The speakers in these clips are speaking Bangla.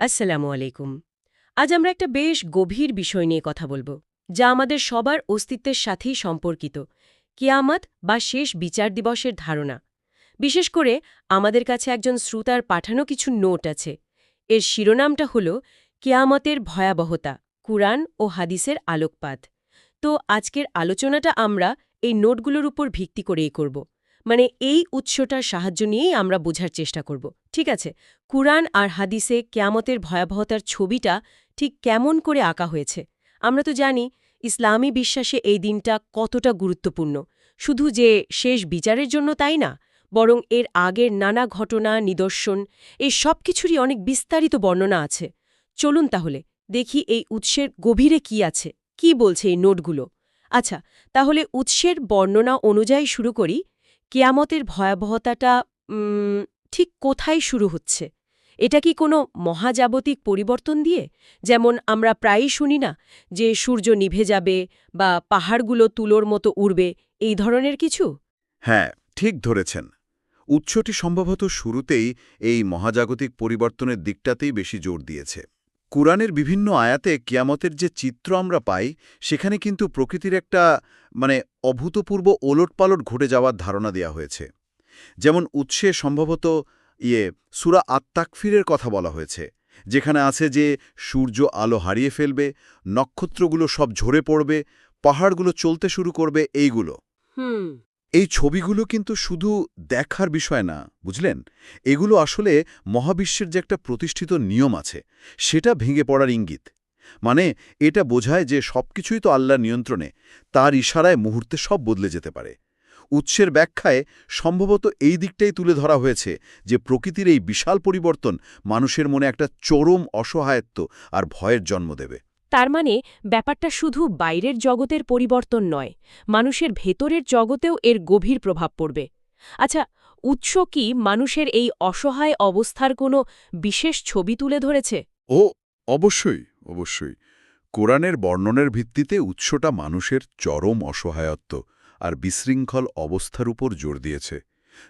আসসালামু আলাইকুম। আজ আমরা একটা বেশ গভীর বিষয় নিয়ে কথা বলবো, যা আমাদের সবার অস্তিত্বের সাথেই সম্পর্কিত, কিয়ামত বা শেষ বিচার দিবসের ধারণা। বিশেষ করে আমাদের কাছে একজন শ্রোতার পাঠানো কিছু নোট আছে। এর শিরোনামটা হল কিয়ামতের ভয়াবহতা, কুরআন ও হাদিসের আলোকপাত। তো আজকের আলোচনাটা আমরা এই নোটগুলোর উপর ভিত্তি করেই করব। মানে এই উৎসটার সাহায্য নিয়েই আমরা বোঝার চেষ্টা করব। ঠিক আছে, কুরআন আর হাদিসে কিয়ামতের ভয়াবহতার ছবিটা ঠিক কেমন করে আঁকা হয়েছে। আমরা তো জানি ইসলামী বিশ্বাসে এই দিনটা কতটা গুরুত্বপূর্ণ, শুধু যে শেষ বিচারের জন্য তাই না, বরং এর আগের নানা ঘটনা, নিদর্শন, এই সব কিছুরই অনেক বিস্তারিত বর্ণনা আছে। চলুন তাহলে দেখি এই উৎসের গভীরে কি আছে, কি বলছে এই নোটগুলো। আচ্ছা, তাহলে উৎসের বর্ণনা অনুযায়ী শুরু করি। কিয়ামতের ভয়াবহতাটা ঠিক কোথায় শুরু হচ্ছে? এটা কি কোনো মহাজাগতিক পরিবর্তন দিয়ে, যেমন আমরা প্রায়ই শুনি না যে সূর্য নিভে যাবে বা পাহাড়গুলো তুলোর মতো উড়বে, এই ধরনের কিছু? হ্যাঁ, ঠিক ধরেছেন। উৎসটি সম্ভবত শুরুতেই এই মহাজাগতিক পরিবর্তনের দিকটাতেই বেশি জোর দিয়েছে। কুরআনের বিভিন্ন আয়াতে কিয়ামতের যে চিত্র আমরা পাই, সেখানে কিন্তু প্রকৃতির একটা অভূতপূর্ব ওলটপালট ঘটে যাওয়ার ধারণা দেয়া হয়েছে। যেমন উৎসে সম্ভবত সূরা আত-তাকফিরের কথা বলা হয়েছে, যেখানে আছে যে সূর্য আলো হারিয়ে ফেলবে, নক্ষত্রগুলো সব ঝরে পড়বে, পাহাড়গুলো চলতে শুরু করবে, এইগুলো। হুম। এই ছবিগুলো কিন্তু শুধু দেখার বিষয় না, বুঝলেন? এগুলো আসলে মহাবিশ্বের যে একটা প্রতিষ্ঠিত নিয়ম আছে, সেটা ভেঙে পড়ার ইঙ্গিত। মানে এটা বোঝায় যে সবকিছুই তো আল্লাহর নিয়ন্ত্রণে, তার ইশারায় মুহূর্তে সব বদলে যেতে পারে। উৎসের ব্যাখ্যায় সম্ভবত এই দিকটাই তুলে ধরা হয়েছে যে প্রকৃতির এই বিশাল পরিবর্তন মানুষের মনে একটা চরম অসহায়ত্ব আর ভয়ের জন্ম দেবে। তার মানে ব্যাপারটা শুধু বাইরের জগতের পরিবর্তন নয়, মানুষের ভেতরের জগতেও এর গভীর প্রভাব পড়বে। আচ্ছা, উৎস কি মানুষের এই অসহায় অবস্থার কোনো বিশেষ ছবি তুলে ধরেছে? ও অবশ্যই, অবশ্যই। কোরআনের বর্ণনের ভিত্তিতে উৎসটা মানুষের চরম অসহায়ত্ব আর বিশৃঙ্খল অবস্থার উপর জোর দিয়েছে।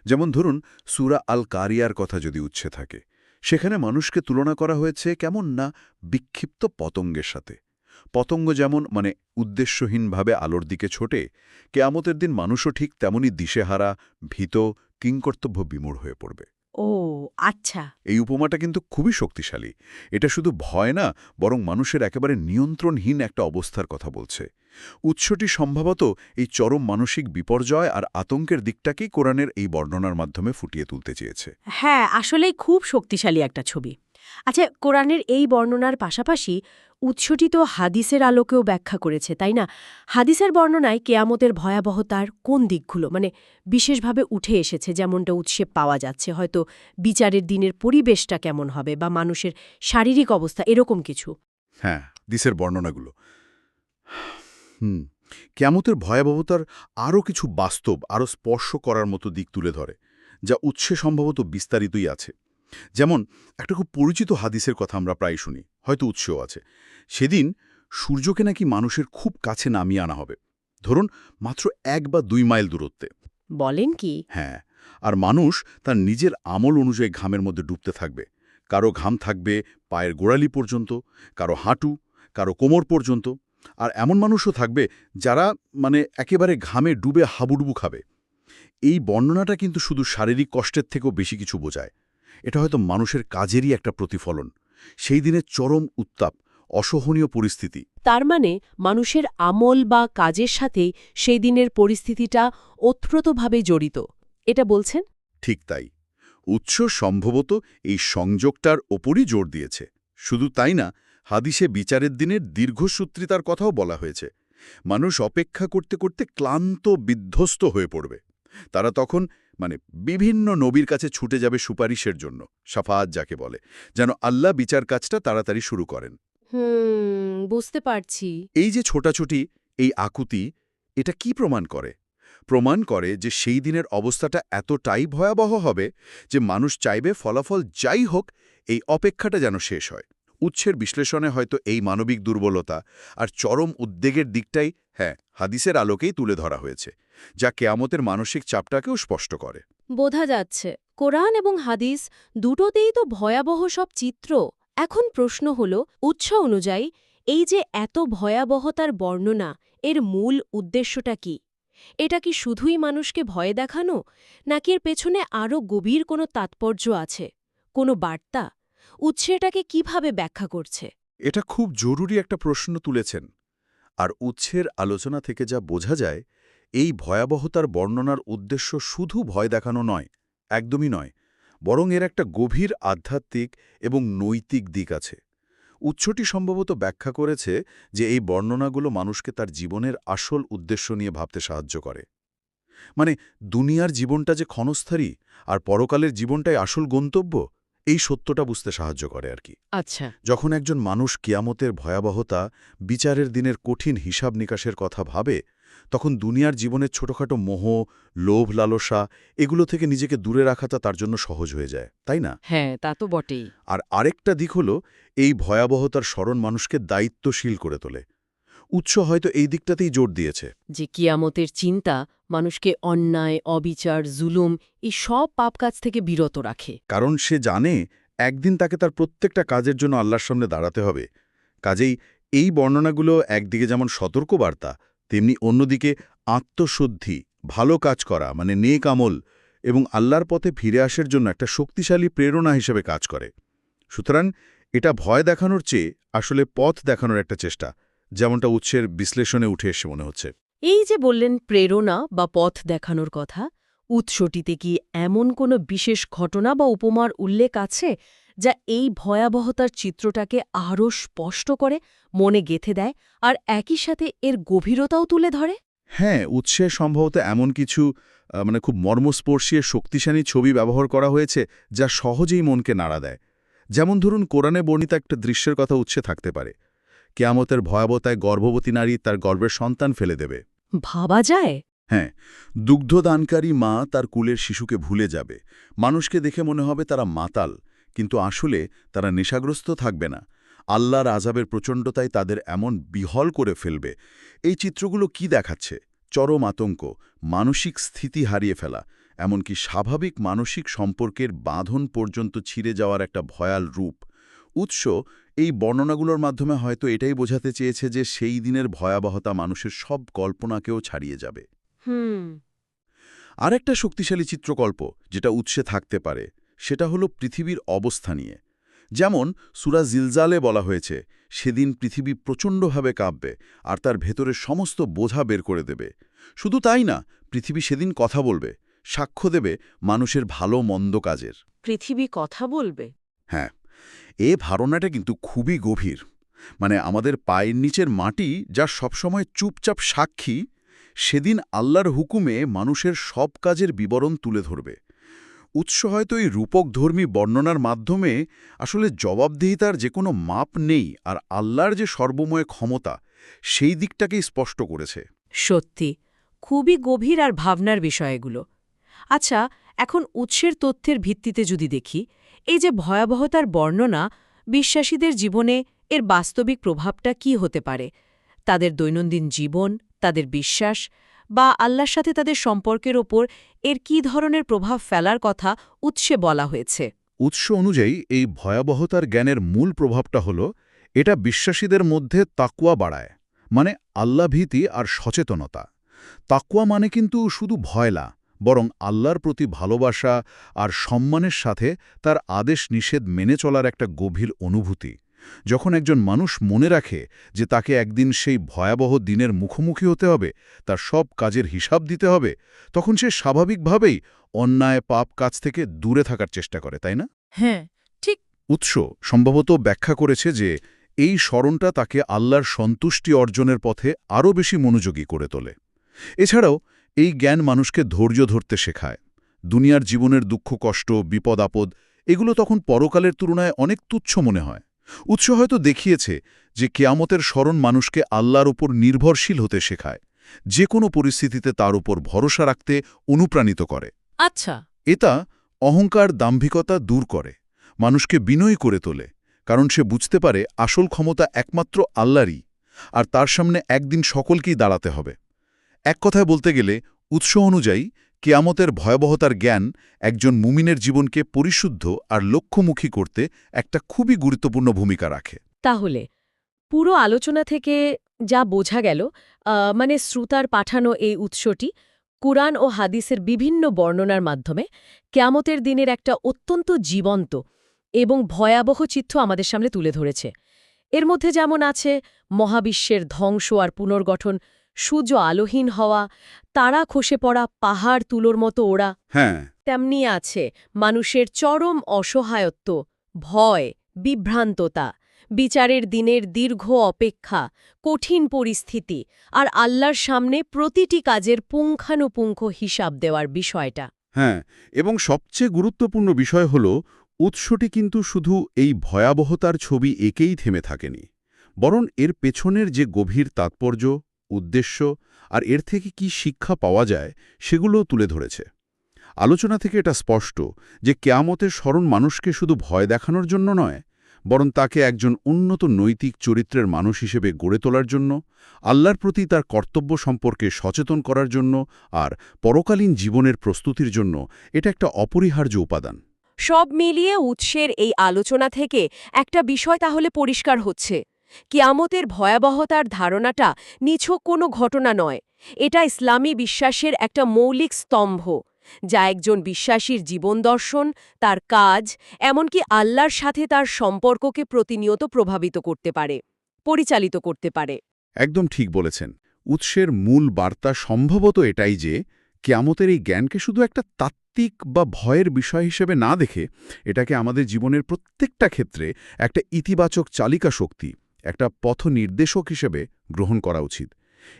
যেমন ধরুন, সূরা আল কারিয়ার কথা যদি উৎসে থাকে, সেখানে মানুষকে তুলনা করা হয়েছে কেমন না বিক্ষিপ্ত পতঙ্গের সাথে। পতঙ্গ যেমন উদ্দেশ্যহীনভাবে আলোর দিকে ছোটে, কেয়ামতের দিন মানুষও ঠিক তেমনই দিশেহারা, ভীত, কিংকর্তব্য বিমূঢ় হয়ে পড়বে। ও আচ্ছা। এই উপমাটা কিন্তু খুবই শক্তিশালী। এটা শুধু ভয় না, বরং মানুষের একেবারে নিয়ন্ত্রণহীন একটা অবস্থার কথা বলছে। উৎসটি সম্ভবত এই চরম মানসিক বিপর্যয় আর আতঙ্কের দিকটাকেই কোরআনের এই বর্ণনার মাধ্যমে ফুটিয়ে তুলতে চেয়েছে। হ্যাঁ, আসলেই খুব শক্তিশালী একটা ছবি। আচ্ছা, কোরআনের এই বর্ণনার পাশাপাশি উৎসটি তো হাদিসের আলোকেও ব্যাখ্যা করেছে, তাই না? হাদিসের বর্ণনায় কেয়ামতের ভয়াবহতার কোন দিকগুলো বিশেষভাবে উঠে এসেছে, যেমনটা উৎসে পাওয়া যাচ্ছে? হয়তো বিচারের দিনের পরিবেশটা কেমন হবে বা মানুষের শারীরিক অবস্থা, এরকম কিছু? হ্যাঁ, দিসের বর্ণনাগুলো কিয়ামতের ভয়াবহতার আরও কিছু বাস্তব, আরও স্পর্শ করার মতো দিক তুলে ধরে, যা উৎসে সম্ভবত বিস্তারিতই আছে। যেমন একটা খুব পরিচিত হাদিসের কথা আমরা প্রায় শুনি, হয়তো উৎসেও আছে। সেদিন সূর্যকে নাকি মানুষের খুব কাছে নামিয়ে আনা হবে, ধরুন মাত্র 1 বা 2 মাইল দূরত্বে। বলেন কি? হ্যাঁ, আর মানুষ তার নিজের আমল অনুযায়ী ঘামের মধ্যে ডুবতে থাকবে। কারো ঘাম থাকবে পায়ের গোড়ালি পর্যন্ত, কারো হাঁটু, কারো কোমর পর্যন্ত। আর এমন মানুষও থাকবে যারা একেবারে ঘামে ডুবে হাবুডুবু খাবে। এই বর্ণনাটা কিন্তু শুধু শারীরিক কষ্টের থেকেও বেশি কিছু বোঝায়। এটা হয়তো মানুষের কাজেরই একটা প্রতিফলন, সেই দিনের চরম উত্তাপ, অসহনীয় পরিস্থিতি। তার মানে মানুষের আমল বা কাজের সাথে সেই দিনের পরিস্থিতিটা ওতপ্রোতভাবে জড়িত, এটা বলছেন? ঠিক তাই। উৎস সম্ভবত এই সংযোগটার ওপরই জোর দিয়েছে। শুধু তাই না, হাদিসে বিচারের দিনের দীর্ঘসূত্রিতার কথাও বলা হয়েছে। মানুষ অপেক্ষা করতে করতে ক্লান্ত, বিধ্বস্ত হয়ে পড়বে। তারা তখন বিভিন্ন নবীর কাছে ছুটে যাবে সুপারিশের জন্য, শাফাআত যাকে বলে, যেন আল্লাহ বিচার কাজটা তাড়াতাড়ি শুরু করেন। বুঝতে পারছি। এই যে ছোটাছুটি, এই আকুতি, এটা কি প্রমাণ করে? প্রমাণ করে যে সেই দিনের অবস্থাটা এতটাই ভয়াবহ হবে যে মানুষ চাইবে ফলাফল যাই হোক, এই অপেক্ষাটা যেন শেষ হয়। উৎসের বিশ্লেষণে হয়তো এই মানবিক দুর্বলতা আর চরম উদ্বেগের দিকটাই হাদিসের আলোকেই তুলে ধরা হয়েছে, যা কেয়ামতের মানসিক চাপটাকেও স্পষ্ট করে। বোঝা যাচ্ছে কোরআন এবং হাদিস দুটোতেই তো ভয়াবহ সব চিত্র এখন প্রশ্ন হল, উৎস অনুযায়ী এই যে এত ভয়াবহতার বর্ণনা, এর মূল উদ্দেশ্যটা কি? এটা কি শুধুই মানুষকে ভয় দেখানো, নাকি এর পেছনে আরও গভীর কোনো তাৎপর্য আছে, কোনো বার্তা? উৎস এটাকে কিভাবে ব্যাখ্যা করছে? এটা খুব জরুরি একটা প্রশ্ন তুলেছেন। আর উৎসের আলোচনা থেকে যা বোঝা যায়, এই ভয়াবহতার বর্ণনার উদ্দেশ্য শুধু ভয় দেখানো নয়, একদমই নয়, বরং এর একটা গভীর আধ্যাত্মিক এবং নৈতিক দিক আছে। উৎসটি সম্ভবত ব্যাখ্যা করেছে যে এই বর্ণনাগুলো মানুষকে তার জীবনের আসল উদ্দেশ্য নিয়ে ভাবতে সাহায্য করে। মানে দুনিয়ার জীবনটা যে ক্ষণস্থায়ী আর পরকালের জীবনটাই আসল গন্তব্য, এই সত্যটা বুঝতে সাহায্য করে আর কি। আচ্ছা। যখন একজন মানুষ কিয়ামতের ভয়াবহতা, বিচারের দিনের কঠিন হিসাব নিকাশের কথা ভাবে, তখন দুনিয়ার জীবনের ছোটখাটো মোহ, লোভ, লালসা এগুলো থেকে নিজেকে দূরে রাখাটা তার জন্য সহজ হয়ে যায়, তাই না? হ্যাঁ, তা তো বটেই। আর আরেকটা দিক হল, এই ভয়াবহতার স্মরণ মানুষকে দায়িত্বশীল করে তোলে। উৎস হয়তো এই দিকটাতেই জোর দিয়েছে। যে কিয়ামতের চিন্তা মানুষকে অন্যায়, অবিচার, জুলুম এই সব পাপ কাজ থেকে বিরত রাখে। কারণ সে জানে একদিন তাকে তার প্রত্যেকটা কাজের জন্য আল্লাহর সামনে দাঁড়াতে হবে। কাজেই এই বর্ণনাগুলো একদিকে যেমন সতর্কবার্তা, তেমনি অন্যদিকে আত্মশুদ্ধি, ভালো কাজ করা মানে নেক আমল এবং আল্লাহর পথে ফিরে আসার জন্য একটা শক্তিশালী প্রেরণা হিসেবে কাজ করে। সুতরাং এটা ভয় দেখানোর চেয়ে আসলে পথ দেখানোর একটা চেষ্টা, যেমনটা উৎসের বিশ্লেষণে উঠে এসে মনে হচ্ছে। এই যে বললেন প্রেরণা বা পথ দেখানোর কথা, উৎসটিতে কি এমন কোনো বিশেষ ঘটনা বা উপমার উল্লেখ আছে যা এই ভয়াবহতার চিত্রটাকে আরও স্পষ্ট করে, মনে গেঁথে দেয় আর একই সাথে এর গভীরতাও তুলে ধরে? হ্যাঁ, উৎসে সম্ভবত এমন কিছু খুব মর্মস্পর্শী শক্তিশালী ছবি ব্যবহার করা হয়েছে যা সহজেই মনকে নাড়া দেয়। যেমন ধরুন, কোরআনে বর্ণিত একটা দৃশ্যের কথা উৎসে থাকতে পারে। কিয়ামতের ভয়াবতায় গর্ভবতী নারী তার গর্ভের সন্তান ফেলে দেবে। ভাবা যায়? হ্যাঁ, দুগ্ধদানকারী মা তার কুলের শিশুকে ভুলে যাবে। মানুষকে দেখে মনে হবে তারা মাতাল, কিন্তু আসলে তারা নেশাগ্রস্ত থাকবে না। আল্লাহর আযাবের প্রচণ্ডতাই তাদের এমন বিহল করে ফেলবে। এই চিত্রগুলো কি দেখাচ্ছে? চরম আতঙ্ক, মানসিক স্থিতি হারিয়ে ফেলা, এমনকি স্বাভাবিক মানসিক সম্পর্কের বাঁধন পর্যন্ত ছিঁড়ে যাওয়ার একটা ভয়াল রূপ। উৎস এই বর্ণনাগুলোর মাধ্যমে হয়তো এটাই বোঝাতে চেয়েছে যে সেই দিনের ভয়াবহতা মানুষের সব কল্পনাকেও ছাড়িয়ে যাবে। আর একটা শক্তিশালী চিত্রকল্প যেটা উৎসে থাকতে পারে, সেটা হলো পৃথিবীর অবস্থা নিয়ে। যেমন সূরা জিলজালে বলা হয়েছে, সেদিন পৃথিবী প্রচণ্ডভাবে কাঁপবে আর তার ভেতরের সমস্ত বোঝা বের করে দেবে। শুধু তাই না, পৃথিবী সেদিন কথা বলবে, সাক্ষ্য দেবে মানুষের ভালো মন্দ কাজের। পৃথিবী কথা বলবে? হ্যাঁ, এ ধারণাটা কিন্তু খুবই গভীর। মানে আমাদের পায়ের নিচের মাটি যা সবসময় চুপচাপ সাক্ষী, সেদিন আল্লাহর হুকুমে মানুষের সব কাজের বিবরণ তুলে ধরবে। উৎস হয়তো এই রূপকধর্মী বর্ণনার মাধ্যমে আসলে জবাবদিহিতার যে কোনো মাপ নেই আর আল্লাহর যে সর্বময় ক্ষমতা, সেই দিকটাকেই স্পষ্ট করেছে। সত্যি, খুবই গভীর আর ভাবনার বিষয় এগুলো। আচ্ছা, এখন উৎসের তথ্যের ভিত্তিতে যদি দেখি, এই যে ভয়াবহতার বর্ণনা, বিশ্বাসীদের জীবনে এর বাস্তবিক প্রভাবটা কি হতে পারে? তাদের দৈনন্দিন জীবন, তাদের বিশ্বাস বা আল্লাহর সাথে তাদের সম্পর্কের ওপর এর কী ধরনের প্রভাব ফেলার কথা উৎসে বলা হয়েছে? উৎস অনুযায়ী এই ভয়াবহতার জ্ঞানের মূল প্রভাবটা হল, এটা বিশ্বাসীদের মধ্যে তাকওয়া বাড়ায়, মানে আল্লাভীতি আর সচেতনতা। তাকওয়া মানে কিন্তু শুধু ভয় না, বরং আল্লাহর প্রতি ভালোবাসা আর সম্মানের সাথে তার আদেশ নিষেধ মেনে চলার একটা গভীর অনুভূতি। যখন একজন মানুষ মনে রাখে যে তাকে একদিন সেই ভয়াবহ দিনের মুখোমুখি হতে হবে, তার সব কাজের হিসাব দিতে হবে, তখন সে স্বাভাবিকভাবেই অন্যায় পাপ কাজ থেকে দূরে থাকার চেষ্টা করে, তাই না? হ্যাঁ, ঠিক। উৎস সম্ভবত ব্যাখ্যা করেছে যে এই স্মরণটা তাকে আল্লাহর সন্তুষ্টি অর্জনের পথে আরও বেশি মনোযোগী করে তোলে। এছাড়াও এই জ্ঞান মানুষকে ধৈর্য ধরতে শেখায়। দুনিয়ার জীবনের দুঃখ কষ্ট, বিপদ আপদ এগুলো তখন পরকালের তুলনায় অনেক তুচ্ছ মনে হয়। উৎস হয়তো দেখিয়েছে যে কিয়ামতের স্মরণ মানুষকে আল্লাহর উপর নির্ভরশীল হতে শেখায়, যে কোনো পরিস্থিতিতে তার উপর ভরসা রাখতে অনুপ্রাণিত করে। আচ্ছা। এটা অহংকার, দাম্ভিকতা দূর করে, মানুষকে বিনয়ী করে তোলে, কারণ সে বুঝতে পারে আসল ক্ষমতা একমাত্র আল্লাহরই, আর তার সামনে একদিন সকলকেই দাঁড়াতে হবে। এক কথায় বলতে গেলে, উৎস অনুযায়ী কিয়ামতের ভয়াবহতার জ্ঞান একজন মুমিনের জীবনকে পরিশুদ্ধ আর লক্ষ্যমুখী করতে একটা খুবই গুরুত্বপূর্ণ ভূমিকা রাখে। তাহলে পুরো আলোচনা থেকে যা বোঝা গেল, মানে শ্রোতার পাঠানো এই উৎসটি কুরআন ও হাদিসের বিভিন্ন বর্ণনার মাধ্যমে কিয়ামতের দিনের একটা অত্যন্ত জীবন্ত এবং ভয়াবহ চিত্র আমাদের সামনে তুলে ধরেছে। এর মধ্যে যেমন আছে মহাবিশ্বের ধ্বংস আর পুনর্গঠন, সূর্য আলোহীন হওয়া, তারা খসে পড়া, পাহাড় তুলোর মতো ওড়া, হ্যাঁ, তেমনি আছে মানুষের চরম অসহায়ত্ব, ভয়, বিভ্রান্ততা, বিচারের দিনের দীর্ঘ অপেক্ষা, কঠিন পরিস্থিতি আর আল্লাহর সামনে প্রতিটি কাজের পুঙ্খানুপুঙ্খ হিসাব দেওয়ার বিষয়টা। হ্যাঁ, এবং সবচেয়ে গুরুত্বপূর্ণ বিষয় হল উৎসটি কিন্তু শুধু এই ভয়াবহতার ছবি একেই থেমে থাকেনি, বরং এর পেছনের যে গভীর তাৎপর্য, উদ্দেশ্য আর এর থেকে কি শিক্ষা পাওয়া যায় সেগুলোও তুলে ধরেছে। আলোচনা থেকে এটা স্পষ্ট যে কিয়ামতের স্মরণ মানুষকে শুধু ভয় দেখানোর জন্য নয়, বরং তাকে একজন উন্নত নৈতিক চরিত্রের মানুষ হিসেবে গড়ে তোলার জন্য, আল্লাহর প্রতি তার কর্তব্য সম্পর্কে সচেতন করার জন্য আর পরকালীন জীবনের প্রস্তুতির জন্য এটা একটা অপরিহার্য উপাদান। সব মিলিয়ে উৎসের এই আলোচনা থেকে একটা বিষয় তাহলে পরিষ্কার হচ্ছে, কিয়ামতের ভয়াবহতার ধারণাটা নিছক কোনো ঘটনা নয়, এটা ইসলামী বিশ্বাসের একটা মৌলিক স্তম্ভ, যা একজন বিশ্বাসীর জীবন দর্শন, তার কাজ, এমনকি আল্লাহর সাথে তার সম্পর্ককে প্রতিনিয়ত প্রভাবিত করতে পারে, পরিচালিত করতে পারে। একদম ঠিক বলেছেন। উৎসের মূল বার্তা সম্ভবত এটাই যে কিয়ামতের এই জ্ঞানকে শুধু একটা তাত্ত্বিক বা ভয়ের বিষয় হিসেবে না দেখে এটাকে আমাদের জীবনের প্রত্যেকটা ক্ষেত্রে একটা ইতিবাচক চালিকা শক্তি, একটা পথ নির্দেশক হিসেবে গ্রহণ করা উচিত।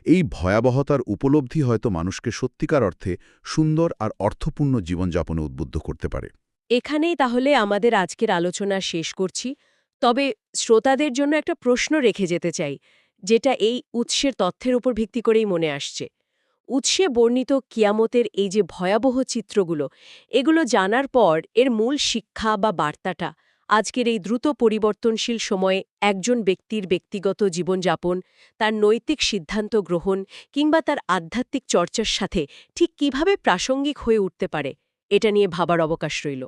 এই ভয়াবহতার উপলব্ধি হয়তো মানুষকে সত্যিকার অর্থে সুন্দর আর অর্থপূর্ণ জীবনযাপনে উদ্বুদ্ধ করতে পারে। এখানেই তাহলে আমাদের আজকের আলোচনা শেষ করছি, তবে শ্রোতাদের জন্য একটা প্রশ্ন রেখে যেতে চাই, যেটা এই উৎসের তথ্যের উপর ভিত্তি করেই মনে আসছে। উৎসে বর্ণিত কিয়ামতের এই যে ভয়াবহ চিত্রগুলো, এগুলো জানার পর এর মূল শিক্ষা বা বার্তাটা আজকের এই দ্রুত পরিবর্তনশীল সময়ে একজন ব্যক্তির ব্যক্তিগত জীবনযাপন, তার নৈতিক সিদ্ধান্ত গ্রহণ কিংবা তার আধ্যাত্মিক চর্চার সাথে ঠিক কিভাবে প্রাসঙ্গিক হয়ে উঠতে পারে, এটা নিয়ে ভাবার অবকাশ রইল।